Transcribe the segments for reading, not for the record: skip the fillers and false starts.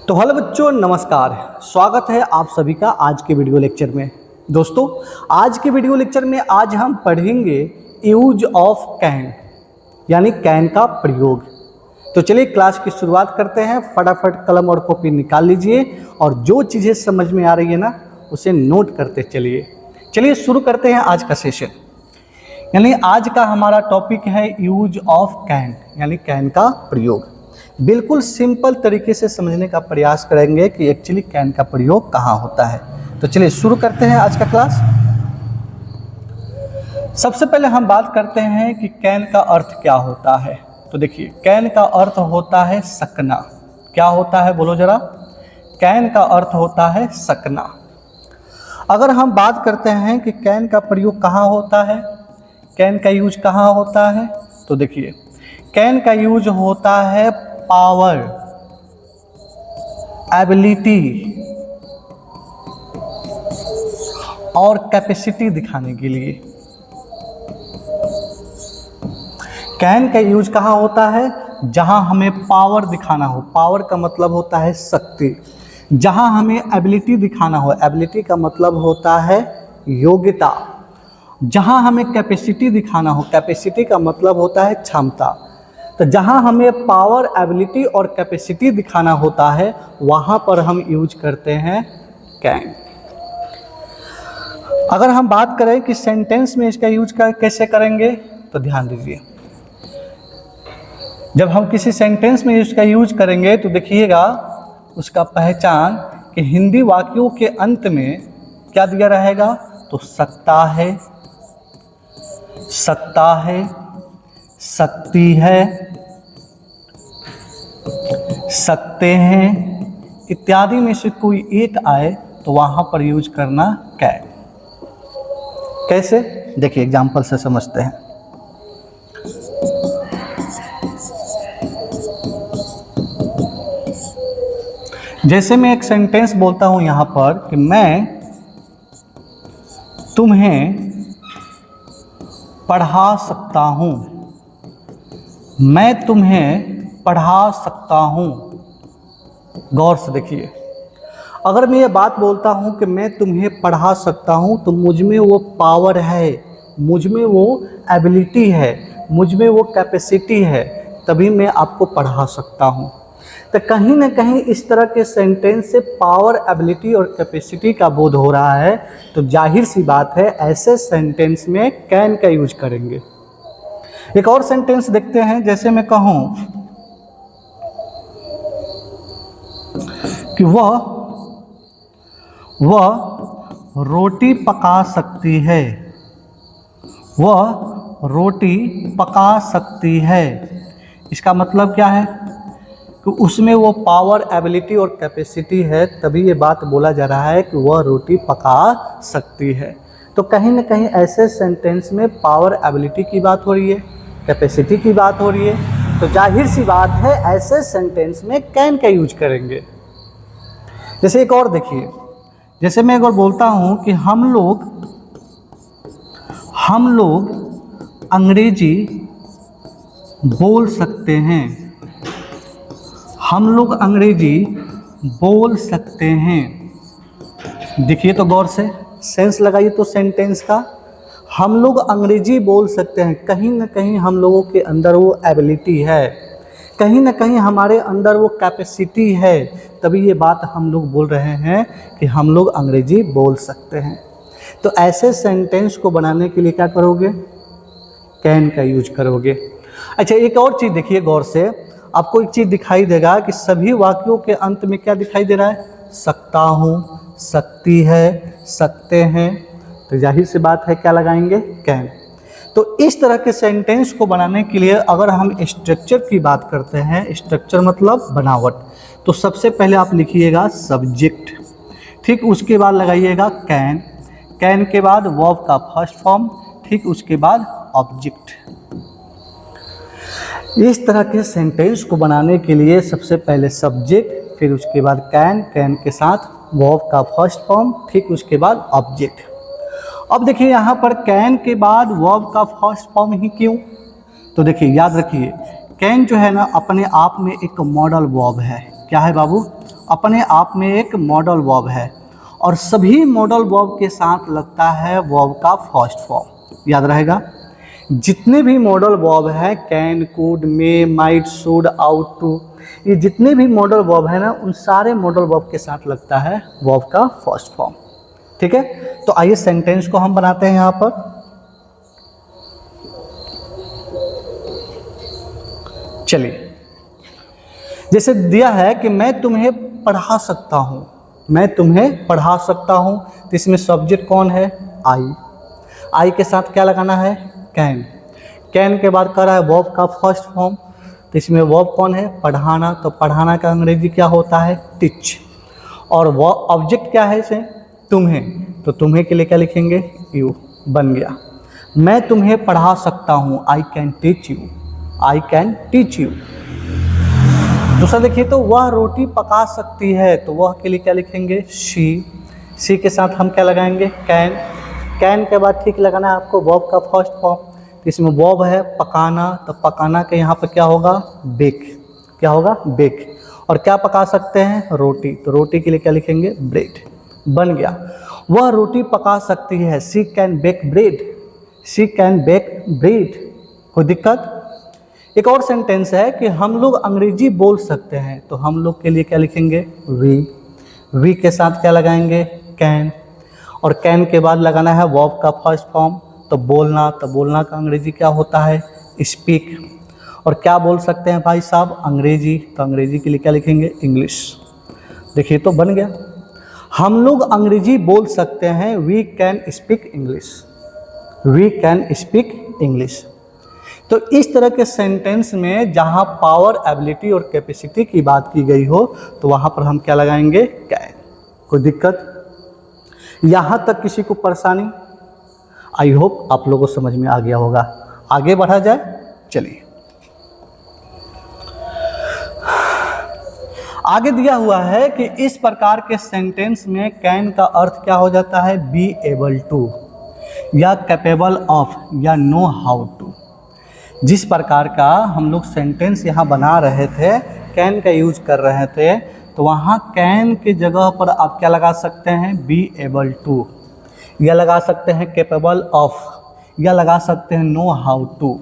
तो हेलो बच्चों, नमस्कार। स्वागत है आप सभी का आज के वीडियो लेक्चर में। दोस्तों, आज के वीडियो लेक्चर में आज हम पढ़ेंगे यूज ऑफ कैन, यानी कैन का प्रयोग। तो चलिए क्लास की शुरुआत करते हैं। फटाफट कलम और कॉपी निकाल लीजिए और जो चीज़ें समझ में आ रही है ना उसे नोट करते चलिए शुरू करते हैं आज का सेशन। यानी आज का हमारा टॉपिक है यूज ऑफ कैन, यानी कैन का प्रयोग। बिल्कुल सिंपल तरीके से समझने का प्रयास करेंगे कि एक्चुअली कैन का प्रयोग कहाँ होता है। तो चलिए शुरू करते हैं आज का क्लास। सबसे पहले हम बात करते हैं कि कैन का अर्थ क्या होता है। तो देखिए, कैन का अर्थ होता है सकना। क्या होता है बोलो जरा? कैन का अर्थ होता है सकना। अगर हम बात करते हैं कि कैन का प्रयोग कहाँ होता है, कैन का यूज कहाँ होता है, तो देखिए कैन का यूज होता है पावर, एबिलिटी और कैपेसिटी दिखाने के लिए। कैन का यूज कहाँ होता है? जहां हमें पावर दिखाना हो, पावर का मतलब होता है शक्ति। जहां हमें एबिलिटी दिखाना हो, एबिलिटी का मतलब होता है योग्यता। जहां हमें कैपेसिटी दिखाना हो, कैपेसिटी का मतलब होता है क्षमता। तो जहां हमें पावर, एबिलिटी और कैपेसिटी दिखाना होता है वहां पर हम यूज करते हैं कैन। अगर हम बात करें कि सेंटेंस में इसका यूज कैसे करेंगे, तो ध्यान दीजिए। जब हम किसी सेंटेंस में इसका यूज करेंगे तो देखिएगा उसका पहचान कि हिंदी वाक्यों के अंत में क्या दिया रहेगा, तो सकता है, सकता है, सकती है, सकते हैं इत्यादि में से कोई एक आए तो वहां पर यूज करना कैन। कैसे? देखिए एग्जांपल से समझते हैं। जैसे मैं एक सेंटेंस बोलता हूं यहां पर कि मैं तुम्हें पढ़ा सकता हूं, मैं तुम्हें पढ़ा सकता हूं। गौर से देखिए, अगर मैं ये बात बोलता हूं कि मैं तुम्हें पढ़ा सकता हूं तो मुझ में वो पावर है, मुझ में वो एबिलिटी है, मुझ में वो कैपेसिटी है, तभी मैं आपको पढ़ा सकता हूं। तो कहीं ना कहीं इस तरह के सेंटेंस से पावर, एबिलिटी और कैपेसिटी का बोध हो रहा है, तो जाहिर सी बात है ऐसे सेंटेंस में कैन का यूज करेंगे। एक और सेंटेंस देखते हैं। जैसे मैं कहूं कि वह रोटी पका सकती है, वह रोटी पका सकती है। इसका मतलब क्या है कि उसमें वो पावर, एबिलिटी और कैपेसिटी है, तभी ये बात बोला जा रहा है कि वह रोटी पका सकती है। तो कहीं ना कहीं ऐसे सेंटेंस में पावर, एबिलिटी की बात हो रही है, कैपेसिटी की बात हो रही है, तो जाहिर सी बात है ऐसे सेंटेंस में कैन का यूज करेंगे। जैसे एक और देखिए, जैसे मैं एक और बोलता हूं कि हम लोग अंग्रेजी बोल सकते हैं, हम लोग अंग्रेजी बोल सकते हैं। देखिए तो गौर से, सेंस लगाइए तो सेंटेंस का। हम लोग अंग्रेजी बोल सकते हैं, कहीं ना कहीं हम लोगों के अंदर वो एबिलिटी है, कहीं ना कहीं हमारे अंदर वो कैपेसिटी है, तभी ये बात हम लोग बोल रहे हैं कि हम लोग अंग्रेजी बोल सकते हैं। तो ऐसे सेंटेंस को बनाने के लिए क्या करोगे? कैन का यूज करोगे। अच्छा, एक और चीज़ देखिए गौर से, आपको एक चीज़ दिखाई देगा कि सभी वाक्यों के अंत में क्या दिखाई दे रहा है? सकता हूँ, सकती है, सकते हैं। तो जाहिर सी बात है क्या लगाएंगे? कैन। तो इस तरह के सेंटेंस को बनाने के लिए अगर हम स्ट्रक्चर की बात करते हैं, स्ट्रक्चर मतलब बनावट, तो सबसे पहले आप लिखिएगा सब्जेक्ट, ठीक, उसके बाद लगाइएगा कैन, कैन के बाद वर्ब का फर्स्ट फॉर्म, ठीक, उसके बाद ऑब्जेक्ट। इस तरह के सेंटेंस को बनाने के लिए सबसे पहले सब्जेक्ट, फिर उसके बाद कैन, कैन के साथ वर्ब का फर्स्ट फॉर्म, ठीक, उसके बाद ऑब्जेक्ट। अब देखिए यहाँ पर कैन के बाद वर्ब का फर्स्ट फॉर्म ही क्यों? तो देखिए याद रखिए, कैन जो है ना अपने आप में एक मॉडल वर्ब है। क्या है बाबू? अपने आप में एक मॉडल वर्ब है और सभी मॉडल वर्ब के साथ लगता है वर्ब का फर्स्ट फॉर्म। याद रहेगा, जितने भी मॉडल वर्ब है can, could, may, might, should, ought to, ये जितने भी मॉडल वर्ब है ना, उन सारे मॉडल वर्ब के साथ लगता है वर्ब का फर्स्ट फॉर्म। ठीक है, तो आइए सेंटेंस को हम बनाते हैं यहां पर। चलिए, जैसे दिया है कि मैं तुम्हें पढ़ा सकता हूं, मैं तुम्हें पढ़ा सकता हूं, तो इसमें सब्जेक्ट कौन है? आई। आई के साथ क्या लगाना है? कैन। कैन के बाद कर रहा है वर्ब का फर्स्ट फॉर्म, तो इसमें वर्ब कौन है? पढ़ाना। तो पढ़ाना का अंग्रेजी क्या होता है? टीच। और वो ऑब्जेक्ट क्या है इसे? तुम्हें। तो तुम्हें के लिए क्या लिखेंगे? यू। बन गया, मैं तुम्हें पढ़ा सकता हूँ, आई can teach you, I can teach you. दूसरा देखिए, तो वह रोटी पका सकती है, तो वह के लिए क्या लिखेंगे? शी। शी के साथ हम क्या लगाएंगे? कैन। कैन के बाद ठीक लगाना है आपको वर्ब का फर्स्ट फॉर्म, तो इसमें वर्ब है पकाना, तो पकाना के यहाँ पर क्या होगा? बेक। क्या होगा? बेक। और क्या पका सकते हैं? रोटी, तो रोटी के लिए क्या लिखेंगे? ब्रेड। बन गया, वह रोटी पका सकती है, she can bake bread, she can bake bread. कोई दिक्कत? एक और सेंटेंस है कि हम लोग अंग्रेजी बोल सकते हैं, तो हम लोग के लिए क्या लिखेंगे? वी। वी के साथ क्या लगाएंगे? कैन। और कैन के बाद लगाना है वर्ब का फर्स्ट फॉर्म, तो बोलना, तो बोलना का अंग्रेजी क्या होता है? स्पीक। और क्या बोल सकते हैं भाई साहब? अंग्रेजी, तो अंग्रेजी के लिए क्या लिखेंगे? इंग्लिश। देखिए, तो बन गया, हम लोग अंग्रेजी बोल सकते हैं, we can speak English, we can speak English. तो इस तरह के सेंटेंस में जहाँ पावर, एबिलिटी और कैपेसिटी की बात की गई हो, तो वहाँ पर हम क्या लगाएंगे? कैन। कोई दिक्कत? यहाँ तक किसी को परेशानी? आई होप आप लोगों को समझ में आ गया होगा। आगे बढ़ा जाए, चलिए। आगे दिया हुआ है कि इस प्रकार के सेंटेंस में कैन का अर्थ क्या हो जाता है? बी एबल टू, या कैपेबल ऑफ, या नो हाउ टू। जिस प्रकार का हम लोग सेंटेंस यहाँ बना रहे थे, कैन का यूज कर रहे थे, तो वहाँ कैन की जगह पर आप क्या लगा सकते हैं? बी एबल टू, या लगा सकते हैं कैपेबल ऑफ, या लगा सकते हैं नो हाउ टू।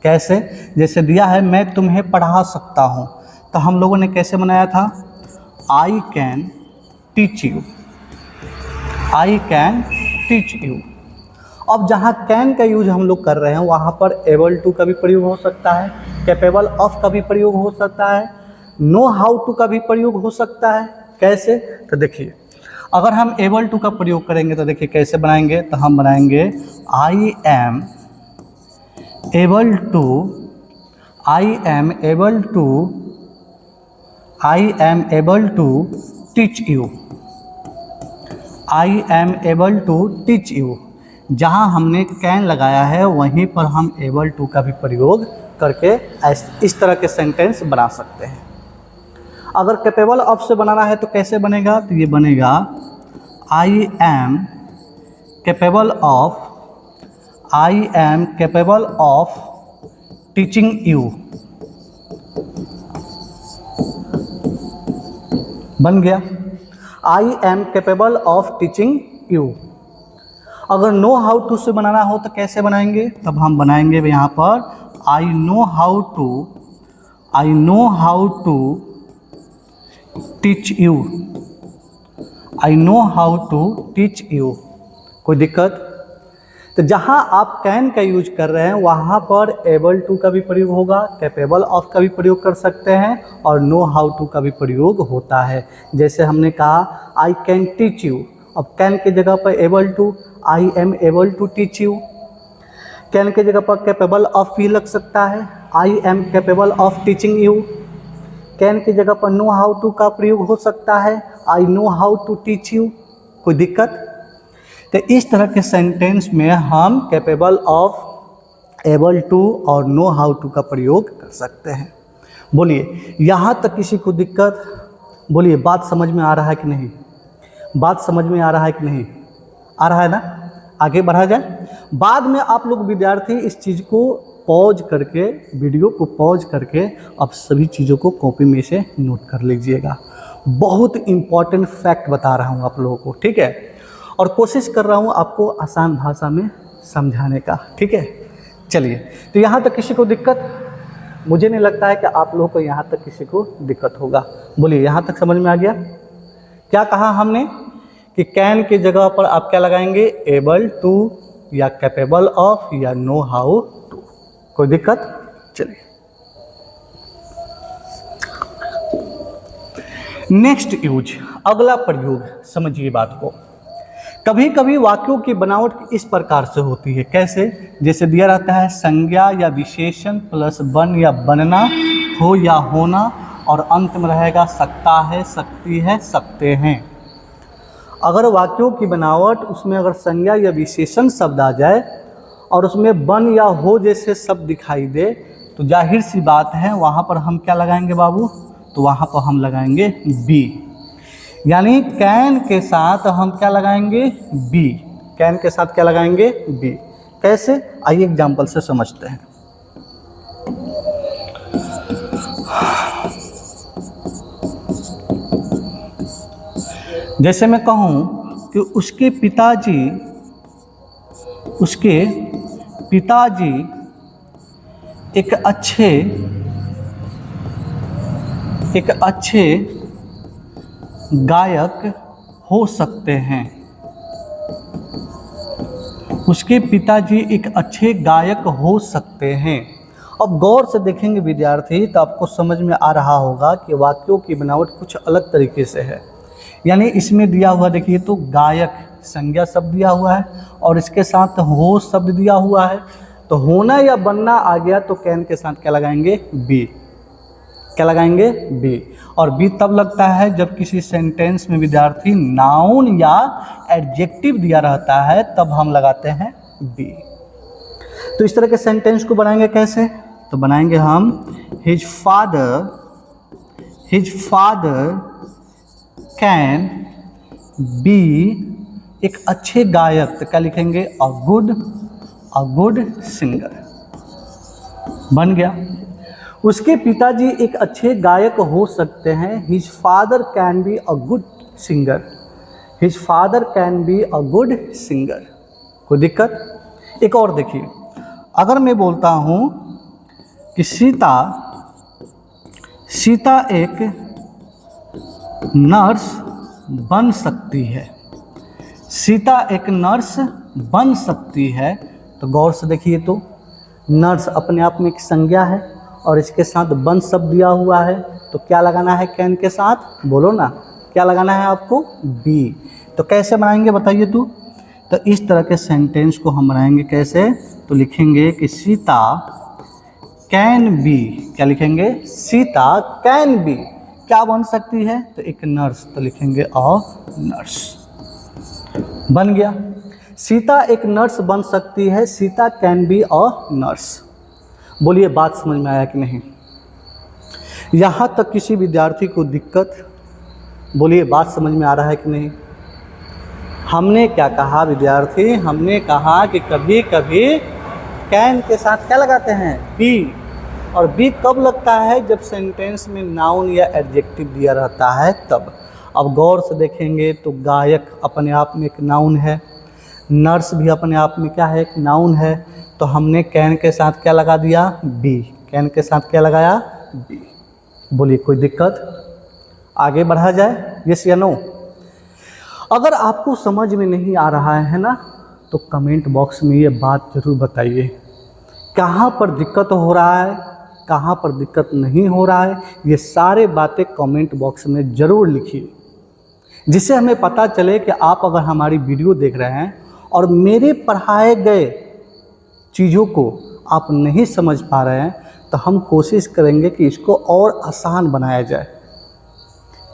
कैसे? जैसे दिया है मैं तुम्हें पढ़ा सकता हूँ, तो हम लोगों ने कैसे बनाया था? आई can teach you, I can teach you. अब जहाँ कैन का यूज हम लोग कर रहे हैं, वहाँ पर एबल टू का भी प्रयोग हो सकता है, कैपेबल ऑफ का भी प्रयोग हो सकता है, नो हाउ टू का भी प्रयोग हो सकता है। कैसे? तो देखिए, अगर हम एबल टू का प्रयोग करेंगे तो देखिए कैसे बनाएंगे, तो हम बनाएंगे I am able to, I am able to, I am able to teach you, I am able to teach you. जहाँ हमने कैन लगाया है वहीं पर हम एबल टू का भी प्रयोग करके इस तरह के सेंटेंस बना सकते हैं। अगर कैपेबल ऑफ से बनाना है तो कैसे बनेगा? तो ये बनेगा आई am capable of, I am capable of teaching you. बन गया, आई am capable of teaching you. अगर नो हाउ टू से बनाना हो तो कैसे बनाएंगे? तब हम बनाएंगे यहाँ पर I know how to, I know how to teach you, I know how to teach you. कोई दिक्कत? तो जहाँ आप कैन का यूज कर रहे हैं वहाँ पर एबल टू का भी प्रयोग होगा, कैपेबल ऑफ का भी प्रयोग कर सकते हैं, और नो हाउ टू का भी प्रयोग होता है। जैसे हमने कहा आई कैन टीच यू, अब कैन की जगह पर able to, I am able to teach you. Can की जगह पर कैपेबल ऑफ भी लग सकता है, I am capable of teaching you. Can की जगह पर नो हाउ टू का प्रयोग हो सकता है, I know how to teach you. कोई दिक्कत? तो इस तरह के सेंटेंस में हम कैपेबल ऑफ, एबल टू और नो हाउ टू का प्रयोग कर सकते हैं। बोलिए, यहाँ तक किसी को दिक्कत? बोलिए, बात समझ में आ रहा है कि नहीं? बात समझ में आ रहा है कि नहीं? आ रहा है ना? आगे बढ़ा जाए। बाद में आप लोग विद्यार्थी इस चीज़ को पॉज करके, वीडियो को पॉज करके आप सभी चीज़ों को कॉपी में से नोट कर लीजिएगा। बहुत इम्पॉर्टेंट फैक्ट बता रहा हूँ आप लोगों को, ठीक है। और कोशिश कर रहा हूँ आपको आसान भाषा में समझाने का, ठीक है। चलिए, तो यहाँ तक किसी को दिक्कत? मुझे नहीं लगता है कि आप लोगों को यहाँ तक किसी को दिक्कत होगा। बोलिए, यहाँ तक समझ में आ गया? क्या कहा हमने कि कैन की जगह पर आप क्या लगाएंगे? एबल टू या कैपेबल ऑफ या नो हाउ टू। कोई दिक्कत? चलिए, नेक्स्ट यूज, अगला प्रयोग समझिए बात को। कभी कभी वाक्यों की बनावट इस प्रकार से होती है, कैसे? जैसे दिया रहता है संज्ञा या विशेषण प्लस बन या बनना, हो या होना, और अंत में रहेगा सकता है, सकती है, सकते हैं। अगर वाक्यों की बनावट उसमें अगर संज्ञा या विशेषण शब्द आ जाए और उसमें बन या हो जैसे शब्द दिखाई दे, तो जाहिर सी बात है वहाँ पर हम क्या लगाएंगे बाबू? तो वहाँ पर हम लगाएंगे बी। यानी कैन के साथ हम क्या लगाएंगे? बी। कैन के साथ क्या लगाएंगे? बी। कैसे? आइए एग्जाम्पल से समझते हैं। जैसे मैं कहूँ कि उसके पिताजी एक अच्छे गायक हो सकते हैं। उसके पिताजी एक अच्छे गायक हो सकते हैं। अब गौर से देखेंगे विद्यार्थी तो आपको समझ में आ रहा होगा कि वाक्यों की बनावट कुछ अलग तरीके से है। यानी इसमें दिया हुआ देखिए तो गायक संज्ञा शब्द दिया हुआ है और इसके साथ हो शब्द दिया हुआ है, तो होना या बनना आ गया तो कैन के साथ क्या लगाएंगे? बी। क्या लगाएंगे? बी। और बी तब लगता है जब किसी सेंटेंस में विद्यार्थी नाउन या एडजेक्टिव दिया रहता है, तब हम लगाते हैं बी। तो इस तरह के सेंटेंस को बनाएंगे कैसे? तो बनाएंगे हम हिज फादर कैन बी, एक अच्छे गायक, तो क्या लिखेंगे? A good singer. बन गया। उसके पिताजी एक अच्छे गायक हो सकते हैं। His father can be a good singer. His father can be a good singer. कोई दिक्कत? एक और देखिए, अगर मैं बोलता हूँ कि सीता एक नर्स बन सकती है। सीता एक नर्स बन सकती है, तो गौर से देखिए तो नर्स अपने आप में एक संज्ञा है और इसके साथ बन शब्द दिया हुआ है, तो क्या लगाना है कैन के साथ? बोलो ना, क्या लगाना है आपको? बी। तो कैसे बनाएंगे बताइए तो इस तरह के सेंटेंस को हम बनाएंगे कैसे? तो लिखेंगे कि सीता कैन बी। क्या लिखेंगे? सीता कैन बी क्या बन सकती है? तो एक नर्स, तो लिखेंगे अ नर्स। बन गया। सीता एक नर्स बन सकती है। Sita can be a nurse. बोलिए, बात समझ में आया कि नहीं? यहाँ तक किसी विद्यार्थी को दिक्कत? बोलिए, बात समझ में आ रहा है कि नहीं? हमने क्या कहा विद्यार्थी? हमने कहा कि कभी कभी कैन के साथ क्या लगाते हैं? बी। और बी कब लगता है? जब सेंटेंस में नाउन या एडजेक्टिव दिया रहता है तब। अब गौर से देखेंगे तो गायक अपने आप में एक नाउन है, नर्स भी अपने आप में क्या है? एक नाउन है। तो हमने कैन के साथ क्या लगा दिया? बी। कैन के साथ क्या लगाया? बी। बोलिए, कोई दिक्कत? आगे बढ़ा जाए, यस या नो? अगर आपको समझ में नहीं आ रहा है ना, तो कमेंट बॉक्स में ये बात जरूर बताइए, कहाँ पर दिक्कत हो रहा है, कहाँ पर दिक्कत नहीं हो रहा है। ये सारे बातें कमेंट बॉक्स में ज़रूर लिखिए, जिससे हमें पता चले कि आप अगर हमारी वीडियो देख रहे हैं और मेरे पढ़ाए गए चीज़ों को आप नहीं समझ पा रहे हैं, तो हम कोशिश करेंगे कि इसको और आसान बनाया जाए।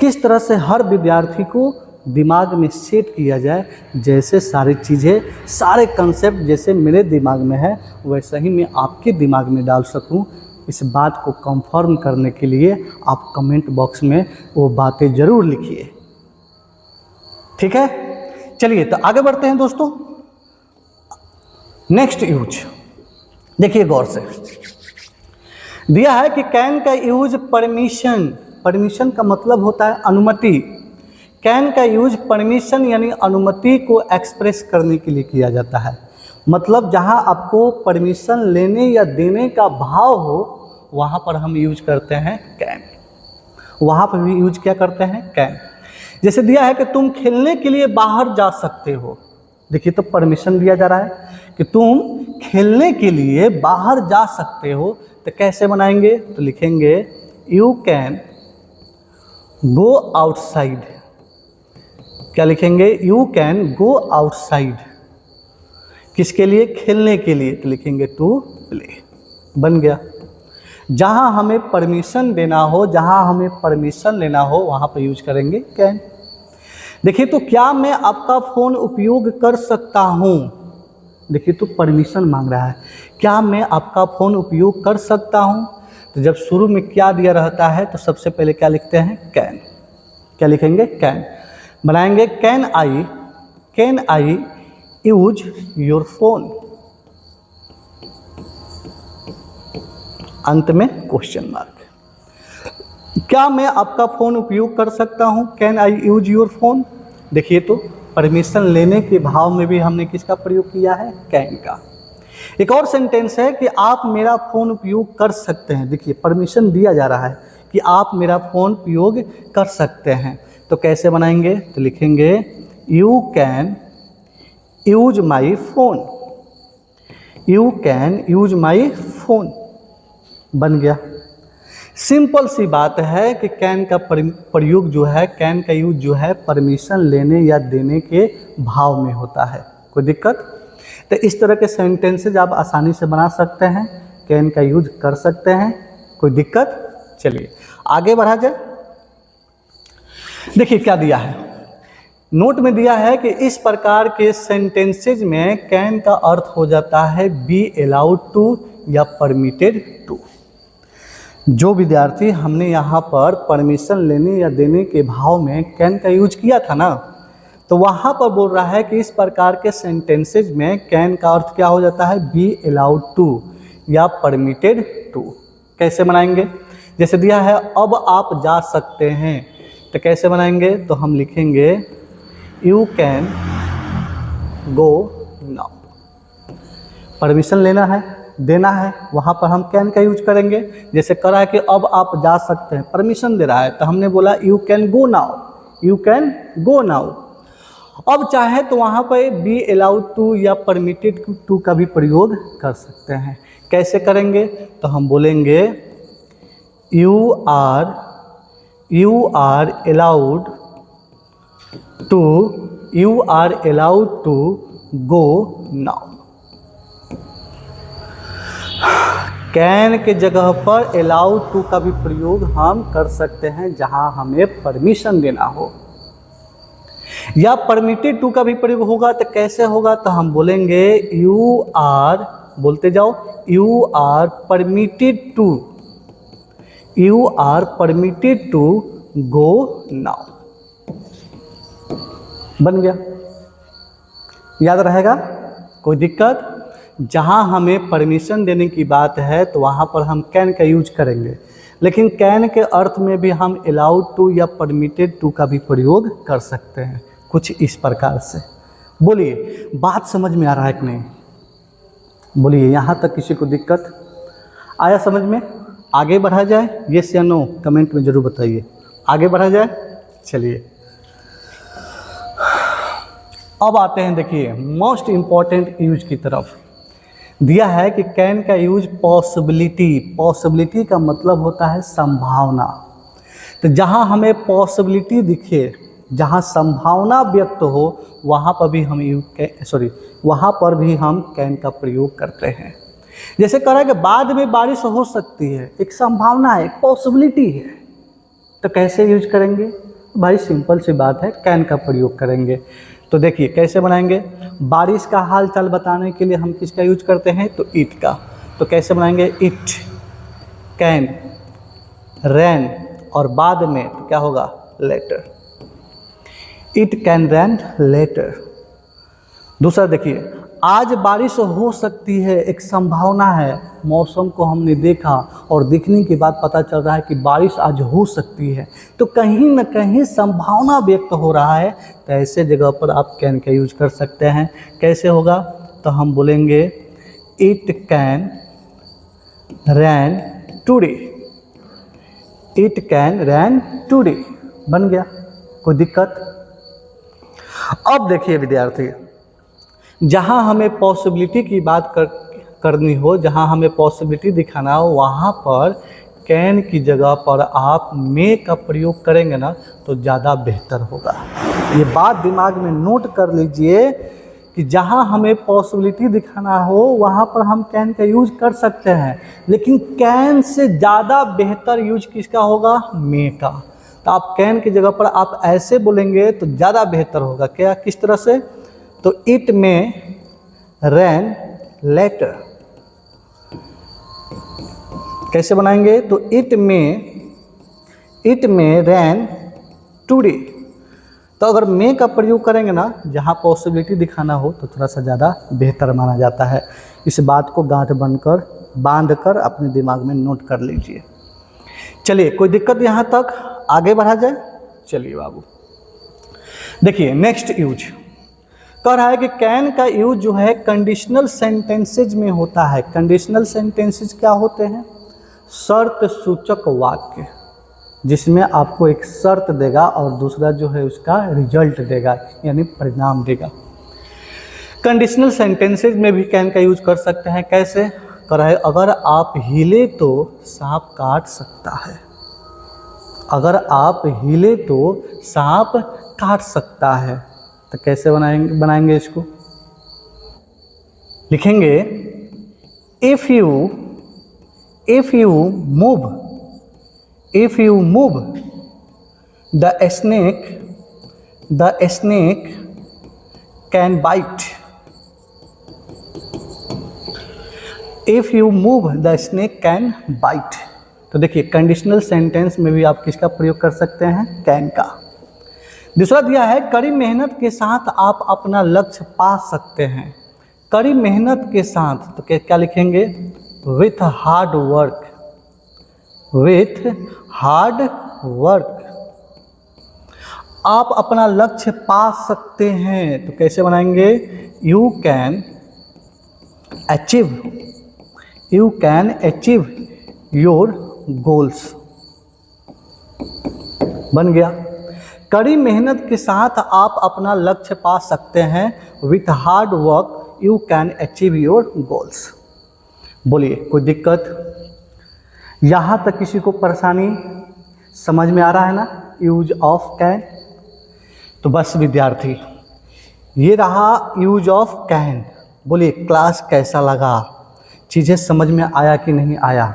किस तरह से हर विद्यार्थी को दिमाग में सेट किया जाए, जैसे सारी चीज़ें, सारे कंसेप्ट जैसे मेरे दिमाग में है वैसा ही मैं आपके दिमाग में डाल सकूं। इस बात को कंफर्म करने के लिए आप कमेंट बॉक्स में वो बातें ज़रूर लिखिए, ठीक है। चलिए, तो आगे बढ़ते हैं दोस्तों। नेक्स्ट यूज, देखिए गौर से, दिया है कि कैन का यूज परमिशन, परमिशन का मतलब होता है अनुमति। कैन का यूज परमिशन यानी अनुमति को एक्सप्रेस करने के लिए किया जाता है। मतलब जहां आपको परमिशन लेने या देने का भाव हो वहां पर हम यूज करते हैं कैन, वहां पर भी यूज क्या करते हैं कैन। जैसे दिया है कि तुम खेलने के लिए बाहर जा सकते हो, देखिए तो परमिशन दिया जा रहा है कि तुम खेलने के लिए बाहर जा सकते हो, तो कैसे बनाएंगे, तो लिखेंगे यू कैन गो आउटसाइड। क्या लिखेंगे, यू कैन गो आउटसाइड, किसके लिए, खेलने के लिए, तो लिखेंगे टू प्ले। बन गया। जहां हमें परमिशन देना हो, जहां हमें परमिशन लेना हो वहां पर यूज करेंगे कैन। देखिए तो क्या मैं आपका फ़ोन उपयोग कर सकता हूँ, देखिए तो परमिशन मांग रहा है, क्या मैं आपका फ़ोन उपयोग कर सकता हूँ। तो जब शुरू में क्या दिया रहता है तो सबसे पहले क्या लिखते हैं कैन। क्या लिखेंगे कैन। बनाएंगे can I use your phone, अंत में क्वेश्चन मार्क। क्या मैं आपका फ़ोन उपयोग कर सकता हूँ, can I use your phone. देखिए तो परमिशन लेने के भाव में भी हमने किसका प्रयोग किया है, कैन का। एक और सेंटेंस है कि आप मेरा फ़ोन उपयोग कर सकते हैं। देखिए परमिशन दिया जा रहा है कि आप मेरा फ़ोन उपयोग कर सकते हैं, तो कैसे बनाएंगे, तो लिखेंगे you can use my phone, you can use my phone. बन गया। सिंपल सी बात है कि कैन का प्रयोग जो है, कैन का यूज जो है परमिशन लेने या देने के भाव में होता है। कोई दिक्कत, तो इस तरह के सेंटेंसेज आप आसानी से बना सकते हैं, कैन का यूज कर सकते हैं। कोई दिक्कत, चलिए आगे बढ़ा जाए। देखिए क्या दिया है, नोट में दिया है कि इस प्रकार के सेंटेंसेज में कैन का अर्थ हो जाता है बी अलाउड टू या परमिटेड टू। जो विद्यार्थी हमने यहाँ पर परमिशन लेने या देने के भाव में कैन का यूज किया था ना, तो वहाँ पर बोल रहा है कि इस प्रकार के सेंटेंसेज में कैन का अर्थ क्या हो जाता है, बी अलाउड टू या परमिटेड टू। कैसे बनाएंगे, जैसे दिया है अब आप जा सकते हैं, तो कैसे बनाएंगे, तो हम लिखेंगे you can go now. Permission लेना है, देना है, वहाँ पर हम कैन का यूज करेंगे। जैसे करा है कि अब आप जा सकते हैं, परमिशन दे रहा है, तो हमने बोला you can go now, you can go now. अब चाहे तो वहाँ पर बी अलाउड टू या परमिटेड टू का भी प्रयोग कर सकते हैं। कैसे करेंगे, तो हम बोलेंगे you are allowed to go now. Can के जगह पर अलाउड टू का भी प्रयोग हम कर सकते हैं जहां हमें परमिशन देना हो, या परमिटेड टू का भी प्रयोग होगा तो कैसे होगा, तो हम बोलेंगे यू आर, बोलते जाओ, you are permitted to go now. बन गया, याद रहेगा, कोई दिक्कत। जहां हमें परमिशन देने की बात है तो वहां पर हम कैन का यूज करेंगे, लेकिन कैन के अर्थ में भी हम अलाउड टू या परमिटेड टू का भी प्रयोग कर सकते हैं, कुछ इस प्रकार से। बोलिए बात समझ में आ रहा है कि नहीं, बोलिए यहाँ तक किसी को दिक्कत आया समझ में। आगे बढ़ा जाए, येस या नो कमेंट में ज़रूर बताइए। आगे बढ़ा जाए, चलिए अब आते हैं, देखिए मोस्ट इम्पॉर्टेंट यूज की तरफ। दिया है कि कैन का यूज पॉसिबिलिटी का मतलब होता है संभावना। तो जहां हमें पॉसिबिलिटी दिखे, जहां संभावना व्यक्त हो, वहां पर भी हम कैन का प्रयोग करते हैं। जैसे कह रहा है कि बाद में बारिश हो सकती है, एक संभावना है, एक पॉसिबिलिटी है, तो कैसे यूज करेंगे, भाई सिंपल सी बात है, कैन का प्रयोग करेंगे। तो देखिए कैसे बनाएंगे, बारिश का हाल चाल बताने के लिए हम किसका यूज करते हैं, तो इट का। तो कैसे बनाएंगे, इट कैन रैन, और बाद में तो क्या होगा, later, it can rain later. दूसरा देखिए, आज बारिश हो सकती है, एक संभावना है। मौसम को हमने देखा और देखने के बाद पता चल रहा है कि बारिश आज हो सकती है, तो कहीं ना कहीं संभावना व्यक्त हो रहा है। तो ऐसे जगह पर आप कैन का यूज कर सकते हैं। कैसे होगा? तो हम बोलेंगे it can rain today, it can rain today, बन गया। कोई दिक्कत? अब देखिए विद्यार्थी, जहाँ हमें पॉसिबिलिटी की बात करनी हो, जहाँ हमें पॉसिबिलिटी दिखाना हो, वहाँ पर कैन की जगह पर आप मे का प्रयोग करेंगे ना तो ज़्यादा बेहतर होगा। ये बात दिमाग में नोट कर लीजिए कि जहाँ हमें पॉसिबिलिटी दिखाना हो वहाँ पर हम कैन का यूज कर सकते हैं, लेकिन कैन से ज़्यादा बेहतर यूज किसका होगा? मे का। तो आप कैन की जगह पर आप ऐसे बोलेंगे तो ज़्यादा बेहतर होगा। क्या? किस तरह से? तो इट में रैन लेटर, कैसे बनाएंगे? तो इट में रैन टुडे। तो अगर मे का प्रयोग करेंगे ना, जहाँ पॉसिबिलिटी दिखाना हो तो थोड़ा सा ज़्यादा बेहतर माना जाता है। इस बात को गांठ बांध कर अपने दिमाग में नोट कर लीजिए। चलिए, कोई दिक्कत यहाँ तक? आगे बढ़ा जाए। चलिए बाबू, देखिए नेक्स्ट यूज कह रहा है कि कैन का यूज जो है कंडीशनल सेंटेंसेज में होता है। कंडीशनल सेंटेंसेज क्या होते हैं? शर्त सूचक वाक्य, जिसमें आपको एक शर्त देगा और दूसरा जो है उसका रिजल्ट देगा, यानी परिणाम देगा। कंडीशनल सेंटेंसेज में भी कैन का यूज कर सकते हैं। कैसे? कह रहा है अगर आप हिले तो सांप काट सकता है, अगर आप हिले तो सांप काट सकता है। तो कैसे बनाएंगे इसको? लिखेंगे if you move the snake can bite, if you move the snake can bite. तो देखिए कंडीशनल सेंटेंस में भी आप किसका प्रयोग कर सकते हैं? कैन का। दूसरा दिया है कड़ी मेहनत के साथ आप अपना लक्ष्य पा सकते हैं। कड़ी मेहनत के साथ, तो क्या लिखेंगे? With hard work, with hard work आप अपना लक्ष्य पा सकते हैं। तो कैसे बनाएंगे? You can achieve your goals, बन गया। कड़ी मेहनत के साथ आप अपना लक्ष्य पा सकते हैं। With hard work you can achieve your goals. बोलिए, कोई दिक्कत? यहाँ तक किसी को परेशानी समझ में आ रहा है ना? Use of can. तो बस विद्यार्थी, ये रहा यूज ऑफ कैन। बोलिए क्लास कैसा लगा? चीज़ें समझ में आया कि नहीं आया?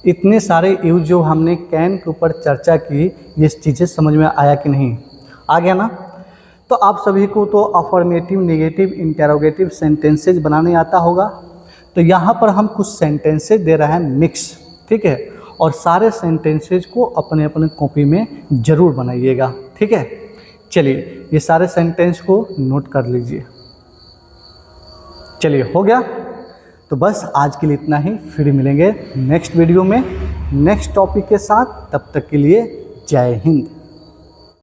इतने सारे यूज जो हमने कैन के ऊपर चर्चा की, ये चीज़ें समझ में आया कि नहीं? आ गया ना? तो आप सभी को तो अफर्मेटिव, नेगेटिव, इंटेरोगेटिव सेंटेंसेज बनाने आता होगा। तो यहाँ पर हम कुछ सेंटेंसेज दे रहे हैं मिक्स, ठीक है? और सारे सेंटेंसेज को अपने अपने कॉपी में ज़रूर बनाइएगा, ठीक है? चलिए, ये सारे सेंटेंस को नोट कर लीजिए। चलिए, हो गया? तो बस आज के लिए इतना ही। फिर मिलेंगे नेक्स्ट वीडियो में नेक्स्ट टॉपिक के साथ। तब तक के लिए जय हिंद।